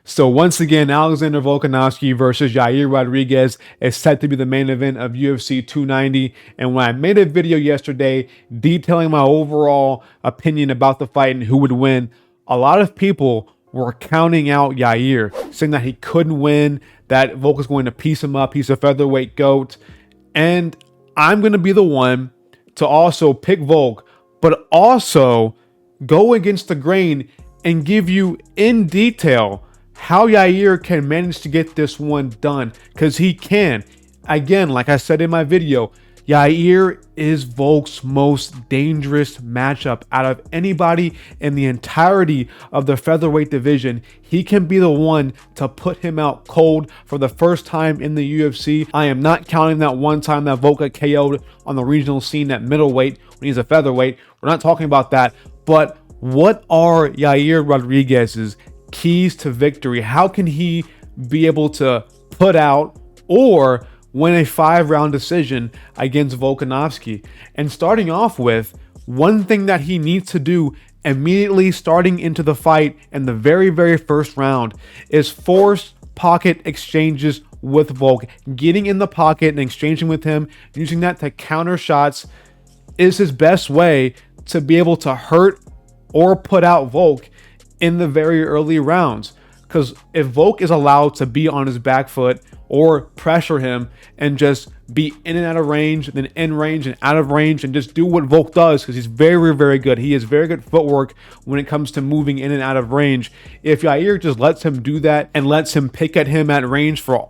So once again, Alexander Volkanovski versus Yair Rodriguez is set to be the main event of UFC 290. And when I made a video yesterday detailing my overall opinion about the fight and who would win, a lot of people were counting out Yair, saying that he couldn't win, that Volk was going to piece him up. He's a featherweight GOAT. And I'm going to be the one to also pick Volk, but also go against the grain and give you in detail how Yair can manage to get this one done, because he can. Again, like I said in my video, Yair is Volk's most dangerous matchup out of anybody in the entirety of the featherweight division. He can be the one to put him out cold for the first time in the UFC. I am not counting that one time that Volk got KO'd on the regional scene at middleweight when he's a featherweight. We're not talking about that. But what are Yair Rodriguez's keys to victory? How can he be able to put out or win a 5-round decision against Volkanovski? And starting off with, one thing that he needs to do immediately starting into the fight in the very, very first round is force pocket exchanges with Volk. Getting in the pocket and exchanging with him, using that to counter shots, is his best way to be able to hurt or put out Volk in the very early rounds. Because if Volk is allowed to be on his back foot or pressure him and just be in and out of range, then in range and out of range, and just do what Volk does, because he's very, very good. He has very good footwork when it comes to moving in and out of range. If Yair just lets him do that and lets him pick at him at range for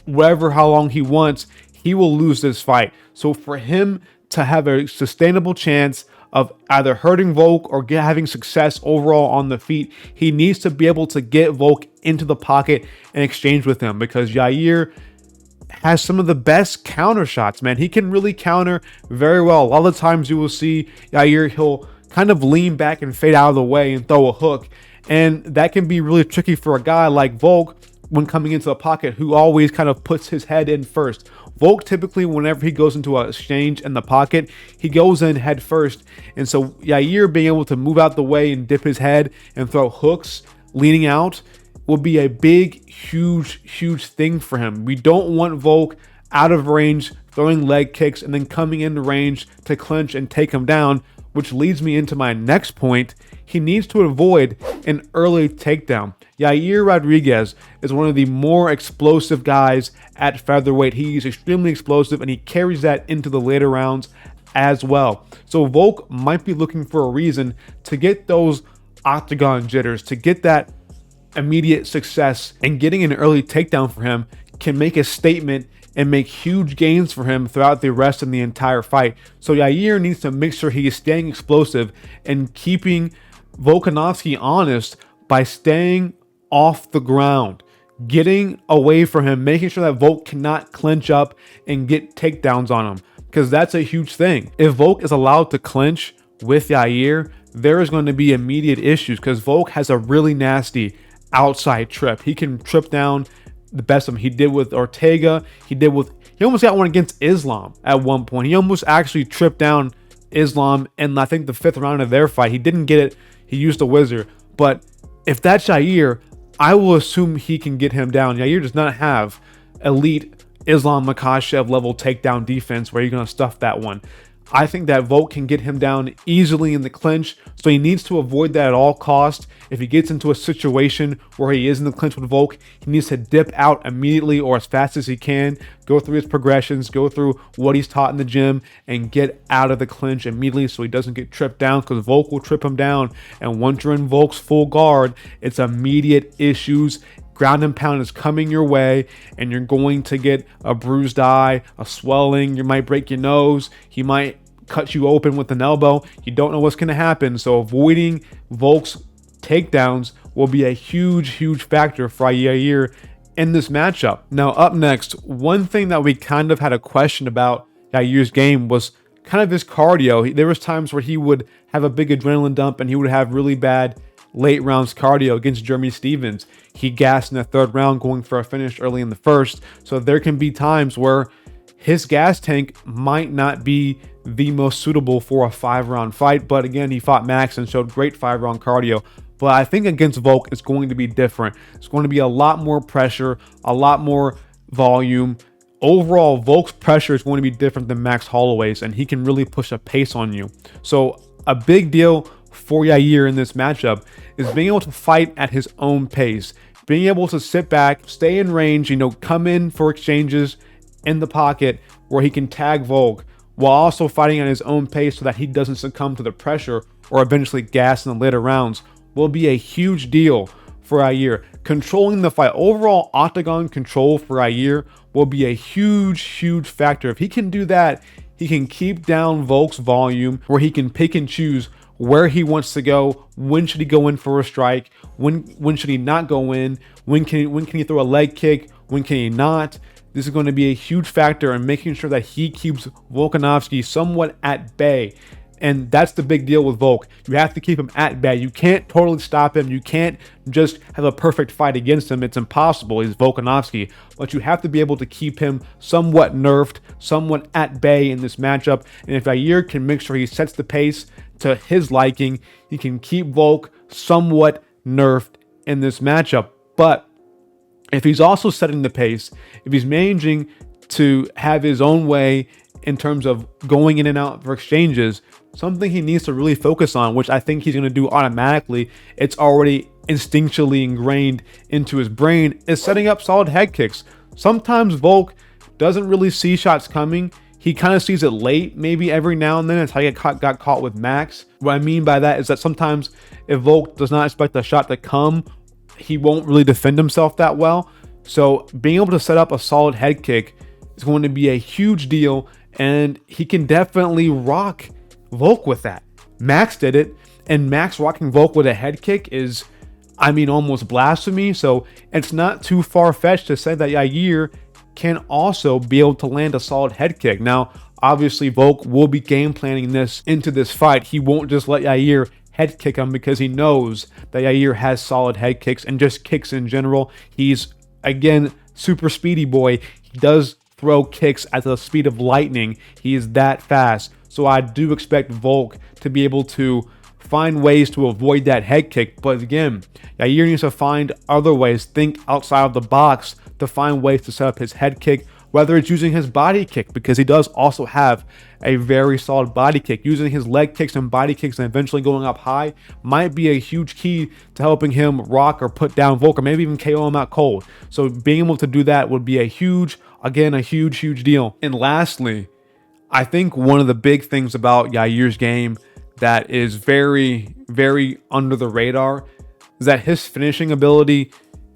how long he wants, he will lose this fight. So for him to have a sustainable chance of either hurting Volk or having success overall on the feet, he needs to be able to get Volk into the pocket and exchange with him, because Yair has some of the best counter shots, man. He can really counter very well. A lot of the times you will see Yair, he'll kind of lean back and fade out of the way and throw a hook. And that can be really tricky for a guy like Volk when coming into the pocket, who always kind of puts his head in first. Volk typically, whenever he goes into an exchange in the pocket, he goes in head first. And so Yair being able to move out the way and dip his head and throw hooks leaning out will be a big, huge thing for him. We don't want Volk out of range, throwing leg kicks, and then coming into range to clinch and take him down, which leads me into my next point. He needs to avoid an early takedown. Yair Rodriguez is one of the more explosive guys at featherweight. He's extremely explosive, and he carries that into the later rounds as well. So Volk might be looking for a reason to get those octagon jitters, to get that immediate success, and getting an early takedown for him can make a statement and make huge gains for him throughout the rest of the entire fight. So Yair needs to make sure he is staying explosive and keeping Volkanovski honest by staying off the ground, getting away from him, making sure that Volk cannot clinch up and get takedowns on him, because that's a huge thing. If Volk is allowed to clinch with Yair, there is going to be immediate issues, because Volk has a really nasty outside trip. He can trip down the best of them. He did with Ortega. He almost got one against Islam at one point. He almost actually tripped down Islam in, I think, the 5th round of their fight. He didn't get it. He used a wizard. But if that's Yair, I will assume he can get him down. Yair does not have elite Islam Makhachev level takedown defense where you're going to stuff that one. I think that Volk can get him down easily in the clinch, so he needs to avoid that at all costs. If he gets into a situation where he is in the clinch with Volk, he needs to dip out immediately or as fast as he can, go through his progressions, go through what he's taught in the gym, and get out of the clinch immediately so he doesn't get tripped down, because Volk will trip him down. And once you're in Volk's full guard, it's immediate issues. Ground and pound is coming your way, and you're going to get a bruised eye, a swelling. You might break your nose. He might cut you open with an elbow. You don't know what's going to happen. So avoiding Volk's takedowns will be a huge factor for Yair in this matchup. Now, up next, one thing that we kind of had a question about Yair's game was kind of his cardio. There was times where he would have a big adrenaline dump and he would have really bad late rounds cardio against Jeremy Stephens. He gassed in the 3rd round, going for a finish early in the 1st. So there can be times where his gas tank might not be the most suitable for a 5-round fight. But again, he fought Max and showed great 5-round cardio. But I think against Volk, it's going to be different. It's going to be a lot more pressure, a lot more volume. Overall, Volk's pressure is going to be different than Max Holloway's, and he can really push a pace on you. So a big deal for Yair in this matchup is being able to fight at his own pace, being able to sit back, stay in range, come in for exchanges in the pocket where he can tag Volk while also fighting at his own pace so that he doesn't succumb to the pressure or eventually gas in the later rounds will be a huge deal for Yair. Controlling the fight, overall octagon control for Yair will be a huge factor. If he can do that, he can keep down Volk's volume where he can pick and choose where he wants to go. When should he go in for a strike? When should he not go in? When can he throw a leg kick? When can he not? This is going to be a huge factor in making sure that he keeps Volkanovski somewhat at bay. And that's the big deal with Volk. You have to keep him at bay. You can't totally stop him. You can't just have a perfect fight against him. It's impossible. He's Volkanovski. But you have to be able to keep him somewhat nerfed, somewhat at bay in this matchup. And if Yair can make sure he sets the pace to his liking, he can keep Volk somewhat nerfed in this matchup. But if he's also setting the pace, if he's managing to have his own way in terms of going in and out for exchanges, something he needs to really focus on, which I think he's going to do automatically, it's already instinctually ingrained into his brain, is setting up solid head kicks. Sometimes Volk doesn't really see shots coming. He kind of sees it late, maybe every now and then. That's how he got caught with Max. What I mean by that is that sometimes if Volk does not expect the shot to come, he won't really defend himself that well. So being able to set up a solid head kick is going to be a huge deal, and he can definitely rock Volk with that. Max did it, and Max rocking Volk with a head kick is, almost blasphemy. So it's not too far-fetched to say that Yair can also be able to land a solid head kick. Now, obviously, Volk will be game planning this into this fight. He won't just let Yair head kick him because he knows that Yair has solid head kicks and just kicks in general. He's, again, super speedy boy. He does throw kicks at the speed of lightning. He is that fast. So I do expect Volk to be able to find ways to avoid that head kick. But again, Yair needs to find other ways, think outside of the box to find ways to set up his head kick, whether it's using his body kick, because he does also have a very solid body kick. Using his leg kicks and body kicks and eventually going up high might be a huge key to helping him rock or put down Volk, or maybe even KO him out cold. So being able to do that would be a huge deal. And lastly, I think one of the big things about Yair's game that is very under the radar is that his finishing ability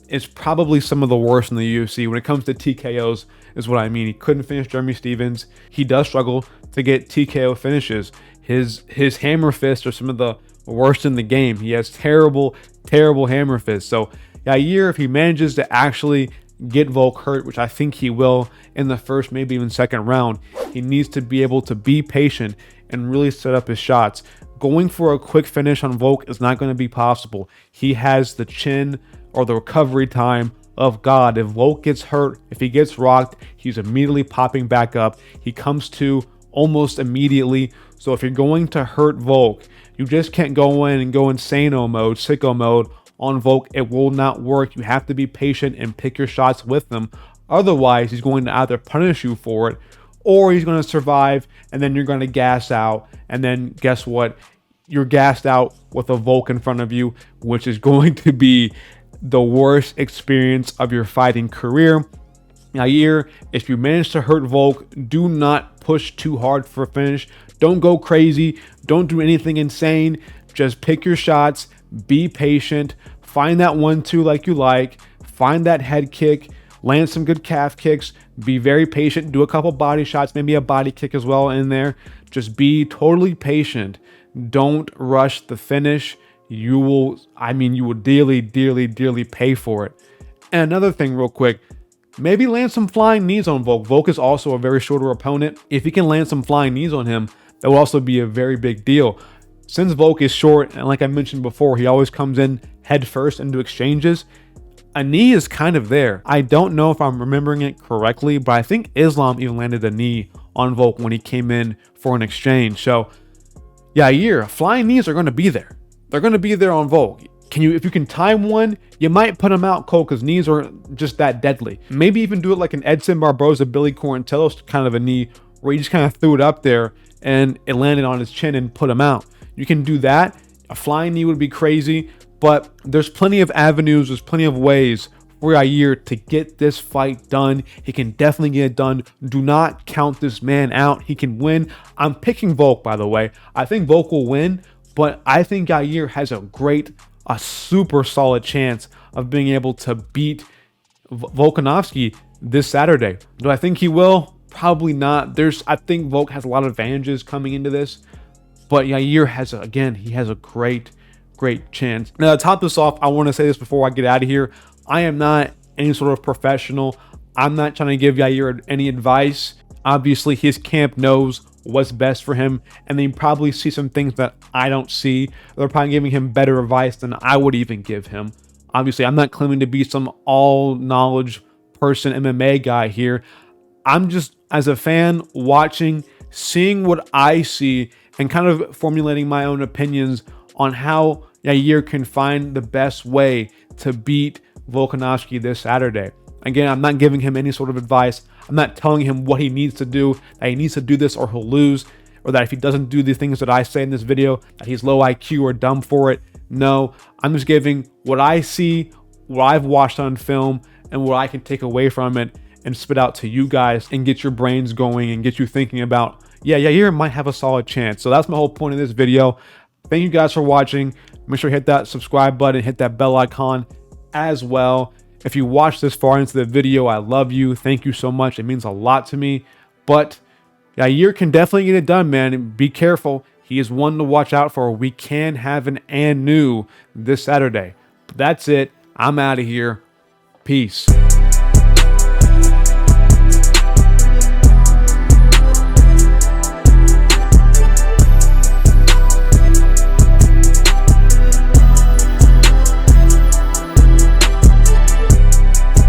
is probably some of the worst in the UFC when it comes to TKOs, is what I mean. He couldn't finish Jeremy Stevens. He does struggle to get TKO finishes. His hammer fists are some of the worst in the game. He has terrible hammer fists. So Yair, if he manages to actually get Volk hurt, which I think he will in the first, maybe even second round, he needs to be able to be patient and really set up his shots. Going for a quick finish on Volk is not going to be possible. He has the chin or the recovery time of God. If Volk gets hurt, if he gets rocked, he's immediately popping back up. He comes to almost immediately. So if you're going to hurt Volk, you just can't go in and go insano mode, sicko mode on Volk. It will not work. You have to be patient and pick your shots with him. Otherwise, he's going to either punish you for it, or he's going to survive, and then you're going to gas out. And then guess what? You're gassed out with a Volk in front of you, which is going to be the worst experience of your fighting career. Yair, if you manage to hurt Volk, do not push too hard for a finish. Don't go crazy. Don't do anything insane. Just pick your shots. Be patient. Find that 1-2 like you like. Find that head kick. Land some good calf kicks. Be very patient. Do a couple body shots, maybe a body kick as well in there. Just be totally patient. Don't rush the finish. You will dearly pay for it. And another thing real quick, maybe land some flying knees on Volk. Volk is also a very shorter opponent. If you can land some flying knees on him, that will also be a very big deal. Since Volk is short, and like I mentioned before, he always comes in head first into exchanges, a knee is kind of there. I don't know if I'm remembering it correctly, but I think Islam even landed a knee on Volk when he came in for an exchange. So Yair, flying knees are going to be there. They're going to be there on Volk. if you can time one, you might put him out cold because knees are just that deadly. Maybe even do it like an Edson Barboza, Billy Quarantillos kind of a knee where he just kind of threw it up there and it landed on his chin and put him out. You can do that. A flying knee would be crazy, but there's plenty of avenues, there's plenty of ways for Yair to get this fight done. He can definitely get it done. Do not count this man out. He can win. I'm picking Volk, by the way. I think Volk will win, but I think Yair has a super solid chance of being able to beat Volkanovski this Saturday. Do I think he will? Probably not. I think Volk has a lot of advantages coming into this, but Yair has a great chance. Now, to top this off, I want to say this before I get out of here. I am not any sort of professional. I'm not trying to give Yair any advice. Obviously, his camp knows what's best for him, and they probably see some things that I don't see. They're probably giving him better advice than I would even give him. Obviously, I'm not claiming to be some all-knowledge person, MMA guy here. I'm just, as a fan, watching, seeing what I see, and kind of formulating my own opinions on how Yair can find the best way to beat Volkanovski this Saturday. Again, I'm not giving him any sort of advice. I'm not telling him what he needs to do, that he needs to do this or he'll lose, or that if he doesn't do the things that I say in this video, that he's low IQ or dumb for it. No, I'm just giving what I see, what I've watched on film, and what I can take away from it and spit out to you guys and get your brains going and get you thinking about, yeah, Yair might have a solid chance. So that's my whole point of this video. Thank you guys for watching. Make sure you hit that subscribe button, hit that bell icon as well. If you watched this far into the video, I love you. Thank you so much. It means a lot to me. But Yair can definitely get it done, man. And be careful. He is one to watch out for. We can have an and new this Saturday. But that's it. I'm out of here. Peace.